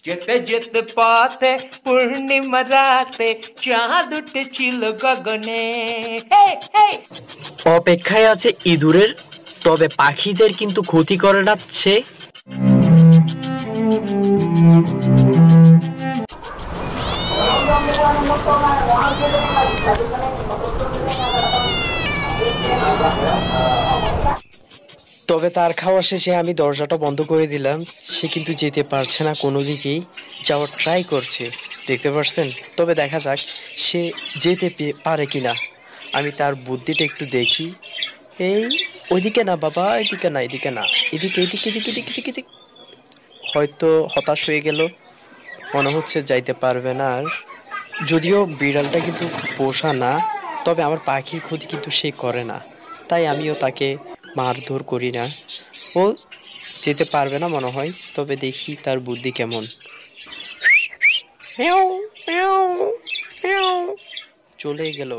যেতে যেতে পথে পূর্ণিমা রাতে চাঁদ উঠেছিল গগনে। অপেক্ষায় আছে ইঁদুরের, তবে পাখিদের কিন্তু ক্ষতি করে না সে। তবে তার খাওয়া শেষে আমি দরজাটা বন্ধ করে দিলাম। সে কিন্তু যেতে পারছে না, কোনো দিকেই যাওয়ার ট্রাই করছে, দেখতে পাচ্ছেন। তবে দেখা যাক সে যেতে পারে কিনা। আমি তার বুদ্ধিটা একটু দেখি। এই ওইদিকে না বাবা, এদিকে না, এদিকে না, এদিকে এদিকে এদিকে এদিকে এদিকে এদিকে। হয়তো হতাশ হয়ে গেল, মনে হচ্ছে যাইতে পারবে না আর। যদিও বিড়ালটা কিন্তু পোষা না, তবে আমার পাখির ক্ষতি কিন্তু সে করে না, তাই আমিও তাকে মারধর করি না। ও যেতে পারবে না মনে হয়, তবে দেখি তার বুদ্ধি কেমন। চলে গেল।